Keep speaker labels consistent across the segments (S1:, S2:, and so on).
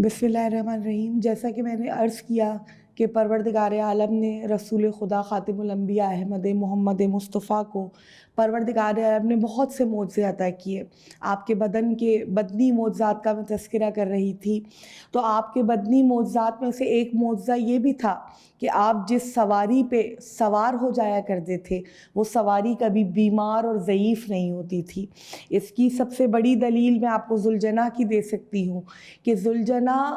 S1: بسم اللہ الرحمن الرحیم۔ جیسا کہ میں نے عرض کیا کہ پروردگار عالم نے رسول خدا خاتم الانبیاء احمد محمد مصطفیٰ کو پروردگار عالم نے بہت سے معجزے عطا کیے۔ آپ کے بدنی معجزات کا میں تذکرہ کر رہی تھی، تو آپ کے بدنی معجزات میں سے ایک معجزہ یہ بھی تھا کہ آپ جس سواری پہ سوار ہو جایا کرتے تھے وہ سواری کبھی بیمار اور ضعیف نہیں ہوتی تھی۔ اس کی سب سے بڑی دلیل میں آپ کو ذوالجناح کی دے سکتی ہوں کہ ذوالجناح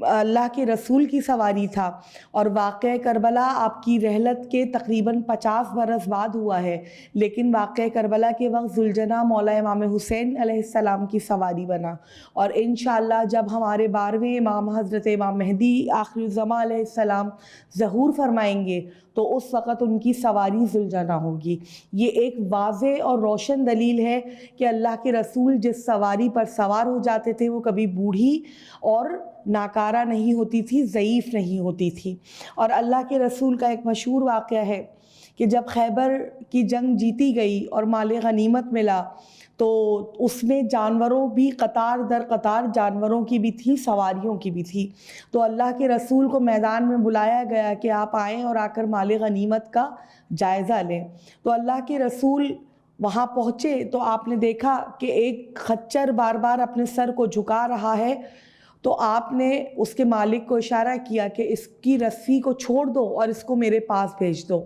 S1: اللہ کے رسول کی سواری تھا، اور واقعہ کربلا آپ کی رحلت کے تقریباً 50 برس بعد ہوا ہے، لیکن واقعہ کربلا کے وقت ذوالجناح مولا امام حسین علیہ السلام کی سواری بنا، اور انشاءاللہ جب ہمارے 12ویں امام حضرت امام مہدی آخر الزماں علیہ السلام ظہور فرمائیں گے تو اس وقت ان کی سواری ذوالجناح ہوگی۔ یہ ایک واضح اور روشن دلیل ہے کہ اللہ کے رسول جس سواری پر سوار ہو جاتے تھے وہ کبھی بوڑھی اور ناکارہ نہیں ہوتی تھی، ضعیف نہیں ہوتی تھی۔ اور اللہ کے رسول کا ایک مشہور واقعہ ہے کہ جب خیبر کی جنگ جیتی گئی اور مال غنیمت ملا تو اس میں جانوروں بھی قطار در قطار جانوروں کی بھی تھی، سواریوں کی بھی تھی۔ تو اللہ کے رسول کو میدان میں بلایا گیا کہ آپ آئیں اور آ کر مال غنیمت کا جائزہ لیں۔ تو اللہ کے رسول وہاں پہنچے تو آپ نے دیکھا کہ ایک خچر بار بار اپنے سر کو جھکا رہا ہے، تو آپ نے اس کے مالک کو اشارہ کیا کہ اس کی رسی کو چھوڑ دو اور اس کو میرے پاس بھیج دو۔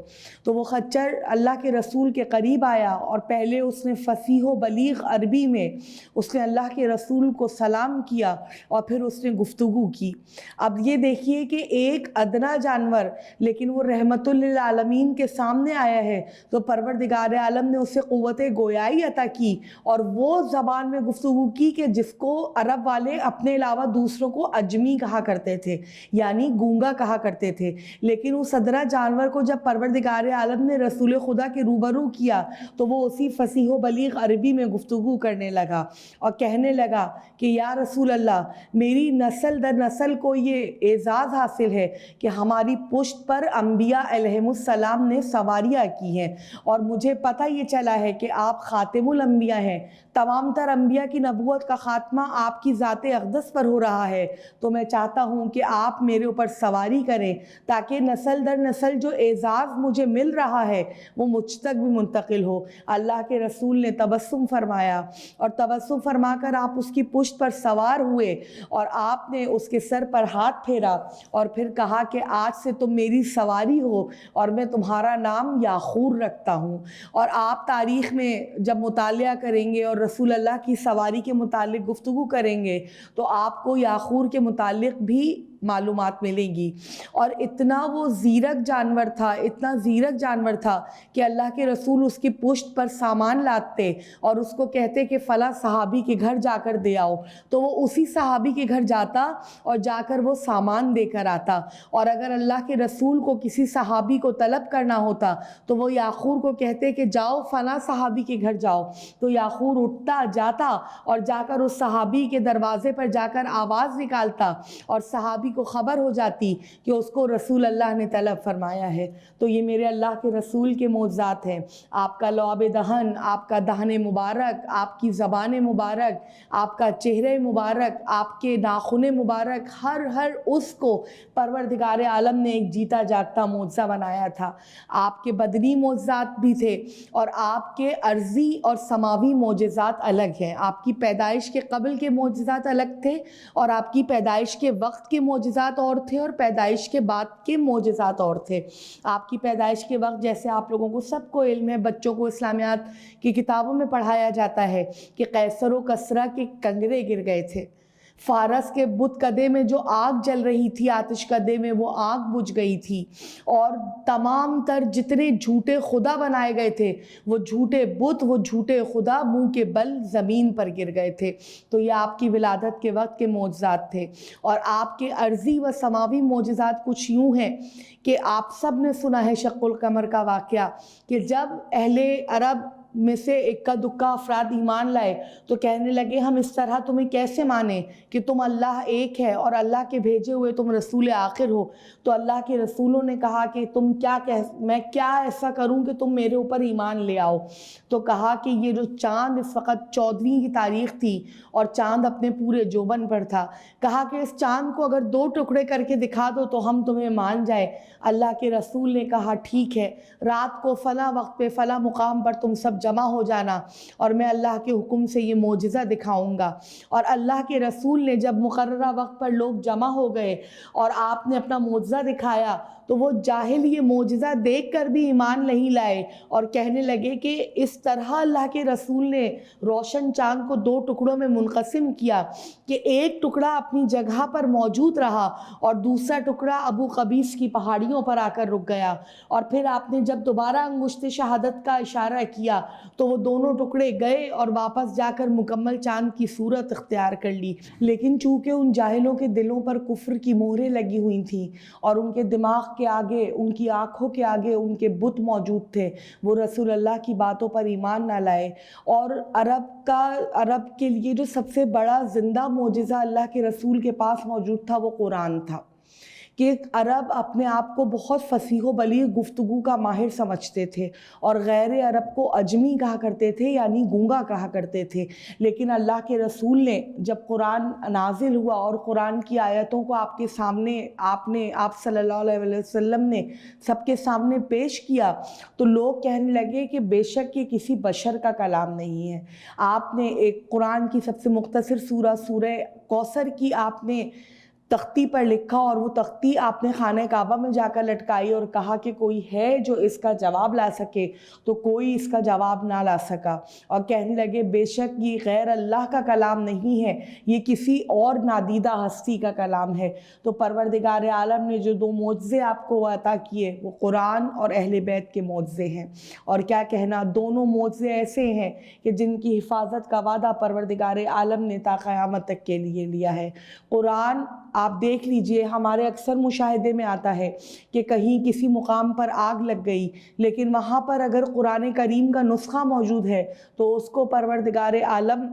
S1: تو وہ خچر اللہ کے رسول کے قریب آیا اور پہلے اس نے فصیح و بلیغ عربی میں اس نے اللہ کے رسول کو سلام کیا اور پھر اس نے گفتگو کی۔ اب یہ دیکھیے کہ ایک ادنا جانور لیکن وہ رحمت للعالمین کے سامنے آیا ہے، تو پروردگار عالم نے اسے قوت گویائی عطا کی اور وہ زبان میں گفتگو کی کہ جس کو عرب والے اپنے علاوہ دوسروں کو اجمی کہا کرتے تھے، یعنی گونگا کہا کرتے تھے۔ لیکن اس ادنا جانور کو جب پروردگار عالم نے رسول خدا کے روبرو کیا تو وہ اسی فصیح و بلیغ عربی میں گفتگو کرنے لگا اور کہنے لگا کہ یا رسول اللہ، میری نسل در نسل کو یہ اعزاز حاصل ہے کہ ہماری پشت پر انبیاء علیہم السلام نے سواریاں کی ہیں، اور مجھے پتہ یہ چلا ہے کہ آپ خاتم الانبیاء ہیں، تمام تر انبیاء کی نبوت کا خاتمہ آپ کی ذات اقدس پر ہو رہا ہے، تو میں چاہتا ہوں کہ آپ میرے اوپر سواری کریں تاکہ نسل در نسل جو اعزاز مجھے مل رہا ہے وہ مجھ تک بھی منتقل ہو۔ اللہ کے رسول نے تبسم فرمایا اور تبسم فرما کر آپ اس کی پشت پر سوار ہوئے اور آپ نے اس کے سر پر ہاتھ پھیرا اور پھر کہا کہ آج سے تم میری سواری ہو اور میں تمہارا نام یاخور رکھتا ہوں۔ اور آپ تاریخ میں جب مطالعہ کریں گے اور رسول اللہ کی سواری کے متعلق گفتگو کریں گے تو آپ کو یاخور کے متعلق بھی معلومات ملیں گی۔ اور اتنا وہ زیرک جانور تھا، اتنا زیرک جانور تھا کہ اللہ کے رسول اس کی پشت پر سامان لاتے اور اس کو کہتے کہ فلاں صحابی کے گھر جا کر دے آؤ، تو وہ اسی صحابی کے گھر جاتا اور جا کر وہ سامان دے کر آتا۔ اور اگر اللہ کے رسول کو کسی صحابی کو طلب کرنا ہوتا تو وہ یاخور کو کہتے کہ جاؤ فلاں صحابی کے گھر جاؤ، تو یاخور اٹھتا جاتا اور جا کر اس صحابی کے دروازے پر جا کر آواز نکالتا اور صحابی کو خبر ہو جاتی کہ اس کو رسول اللہ نے طلب فرمایا ہے۔ تو یہ میرے اللہ کے رسول کے معجزات ہیں۔ آپ کا لعاب دہن، آپ کا دہن مبارک، آپ کی زبان مبارک، آپ کا چہرہ مبارک، آپ کے ناخن مبارک، ہر اس کو پروردگار عالم نے ایک جیتا جاگتا معجزہ بنایا تھا۔ آپ کے بدنی معجزات بھی تھے اور آپ کے ارضی اور سماوی معجزات الگ ہیں۔ آپ کی پیدائش کے قبل کے معجزات الگ تھے اور آپ کی پیدائش کے وقت کے معجزات اور تھے اور پیدائش کے بعد کے معجزات اور تھے۔ آپ کی پیدائش کے وقت جیسے آپ لوگوں کو سب کو علم ہے، بچوں کو اسلامیات کی کتابوں میں پڑھایا جاتا ہے کہ قیصر و کسریٰ کے کنگرے گر گئے تھے، فارس کے بت کدے میں جو آگ جل رہی تھی، آتش کدے میں وہ آگ بجھ گئی تھی، اور تمام تر جتنے جھوٹے خدا بنائے گئے تھے وہ جھوٹے بت، وہ جھوٹے خدا منہ کے بل زمین پر گر گئے تھے۔ تو یہ آپ کی ولادت کے وقت کے معجزات تھے۔ اور آپ کے ارضی و سماوی معجزات کچھ یوں ہیں کہ آپ سب نے سنا ہے شق القمر کا واقعہ کہ جب اہل عرب میں سے اکا دکا افراد ایمان لائے تو کہنے لگے ہم اس طرح تمہیں کیسے مانیں کہ تم اللہ ایک ہے اور اللہ کے بھیجے ہوئے تم رسول آخر ہو۔ تو اللہ کے رسولوں نے کہا کہ میں کیا ایسا کروں کہ تم میرے اوپر ایمان لے آؤ؟ تو کہا کہ یہ جو چاند اس وقت 14ویں کی تاریخ تھی اور چاند اپنے پورے جوبن پر تھا، کہا کہ اس چاند کو اگر 2 ٹکڑے کر کے دکھا دو تو ہم تمہیں مان جائے۔ اللہ کے رسول نے کہا ٹھیک ہے، رات کو فلاں وقت پہ فلاں مقام پر تم سب جمع ہو جانا اور میں اللہ کے حکم سے یہ معجزہ دکھاؤں گا۔ اور اللہ کے رسول نے جب مقررہ وقت پر لوگ جمع ہو گئے اور آپ نے اپنا معجزہ دکھایا تو وہ جاہل یہ معجزہ دیکھ کر بھی ایمان نہیں لائے اور کہنے لگے کہ اس طرح اللہ کے رسول نے روشن چاند کو 2 ٹکڑوں میں منقسم کیا کہ ایک ٹکڑا اپنی جگہ پر موجود رہا اور دوسرا ٹکڑا ابو قبیس کی پہاڑیوں پر آ کر رک گیا، اور پھر آپ نے جب دوبارہ انگشت شہادت کا اشارہ کیا تو وہ دونوں ٹکڑے گئے اور واپس جا کر مکمل چاند کی صورت اختیار کر لی۔ لیکن چونکہ ان جاہلوں کے دلوں پر کفر کی مہریں لگی ہوئی تھیں اور ان کے دماغ کے آگے، ان کی آنکھوں کے آگے ان کے بت موجود تھے، وہ رسول اللہ کی باتوں پر ایمان نہ لائے۔ اور عرب کے لیے جو سب سے بڑا زندہ معجزہ اللہ کے رسول کے پاس موجود تھا وہ قرآن تھا، کہ عرب اپنے آپ کو بہت فصیح و بلیغ گفتگو کا ماہر سمجھتے تھے اور غیر عرب کو عجمی کہا کرتے تھے، یعنی گونگا کہا کرتے تھے۔ لیکن اللہ کے رسول نے جب قرآن نازل ہوا اور قرآن کی آیتوں کو آپ کے سامنے آپ صلی اللہ علیہ وسلم نے سب کے سامنے پیش کیا تو لوگ کہنے لگے کہ بے شک یہ کسی بشر کا کلام نہیں ہے۔ آپ نے ایک قرآن کی سب سے مختصر سورہ کوثر کی آپ نے تختی پر لکھا اور وہ تختی آپ نے خانہ کعبہ میں جا کر لٹکائی اور کہا کہ کوئی ہے جو اس کا جواب لا سکے، تو کوئی اس کا جواب نہ لا سکا، اور کہنے لگے بے شک یہ غیر اللہ کا کلام نہیں ہے، یہ کسی اور نادیدہ ہستی کا کلام ہے۔ تو پروردگار عالم نے جو 2 معجزے آپ کو عطا کیے وہ قرآن اور اہل بیت کے معجزے ہیں، اور کیا کہنا، دونوں معجزے ایسے ہیں کہ جن کی حفاظت کا وعدہ پروردگار عالم نے تا قیامت تک کے لیے لیا ہے۔ قرآن آپ دیکھ لیجئے، ہمارے اکثر مشاہدے میں آتا ہے کہ کہیں کسی مقام پر آگ لگ گئی، لیکن وہاں پر اگر قرآن کریم کا نسخہ موجود ہے تو اس کو پروردگار عالم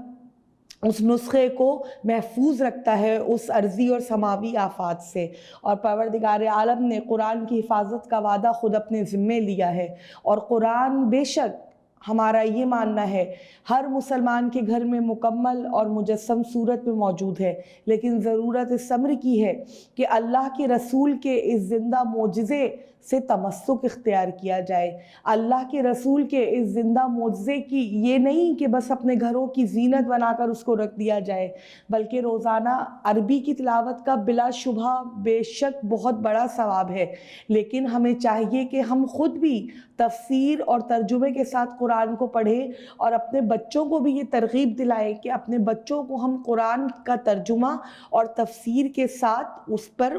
S1: اس نسخے کو محفوظ رکھتا ہے اس ارضی اور سماوی آفات سے، اور پروردگار عالم نے قرآن کی حفاظت کا وعدہ خود اپنے ذمے لیا ہے۔ اور قرآن بے شک ہمارا یہ ماننا ہے ہر مسلمان کے گھر میں مکمل اور مجسم صورت میں موجود ہے، لیکن ضرورت اس امر کی ہے کہ اللہ کے رسول کے اس زندہ معجزے سے تمسک اختیار کیا جائے۔ اللہ کے رسول کے اس زندہ معجزے کی یہ نہیں کہ بس اپنے گھروں کی زینت بنا کر اس کو رکھ دیا جائے، بلکہ روزانہ عربی کی تلاوت کا بلا شبہ بے شک بہت بڑا ثواب ہے، لیکن ہمیں چاہیے کہ ہم خود بھی تفسیر اور ترجمے کے ساتھ قرآن کو پڑھیں اور اپنے بچوں کو بھی یہ ترغیب دلائیں کہ اپنے بچوں کو ہم قرآن کا ترجمہ اور تفسیر کے ساتھ اس پر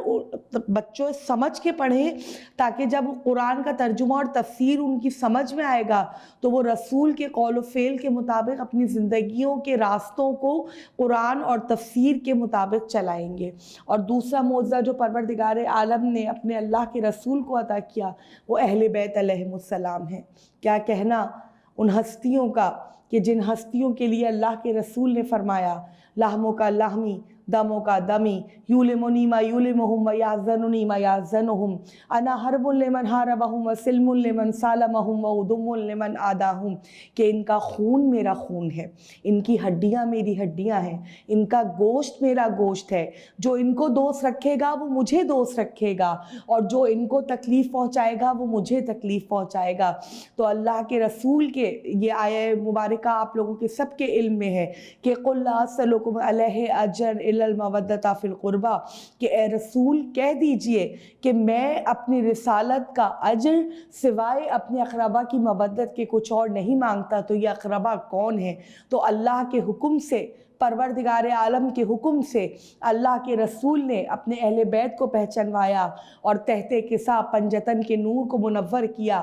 S1: بچوں سمجھ کے پڑھیں، تاکہ جب قرآن کا ترجمہ اور تفسیر ان کی سمجھ میں آئے گا تو وہ رسول کے قول و فعل کے مطابق اپنی زندگیوں کے راستوں کو قرآن اور تفسیر کے مطابق چلائیں گے۔ اور دوسرا معجزہ جو پروردگار عالم نے اپنے اللہ کے رسول کو عطا کیا وہ اہل بیت علیہم السلام ہے۔ کیا کہنا ان ہستیوں کا کہ جن ہستیوں کے لیے اللہ کے رسول نے فرمایا لحموں کا لحمی دموں کا دمی یولمنی ما یولمہم ویحزننی ما یحزنہم انا حرب لمن حاربہم وسلم لمن سالمہم وعدم لمن عاداہم، کہ ان کا خون میرا خون ہے، ان کی ہڈیاں میری ہڈیاں ہیں، ان کا گوشت میرا گوشت ہے، جو ان کو دوست رکھے گا وہ مجھے دوست رکھے گا، اور جو ان کو تکلیف پہنچائے گا وہ مجھے تکلیف پہنچائے گا۔ تو اللہ کے رسول کے یہ آیہ مبارکہ آپ لوگوں کے سب کے علم میں ہے کہ قل لا اسألکم علیہ اجرا الا المودۃ فی القربى، کہ اے رسول کہہ دیجئے کہ میں اپنی رسالت کا اجر سوائے اپنے اقربا کی مودت کے کچھ اور نہیں مانگتا۔ تو یہ اقربا کون ہے؟ تو اللہ کے حکم سے، پروردگار عالم کے حکم سے اللہ کے رسول نے اپنے اہل بیت کو پہچنوایا اور تحت کسا پنجتن کے نور کو منور کیا۔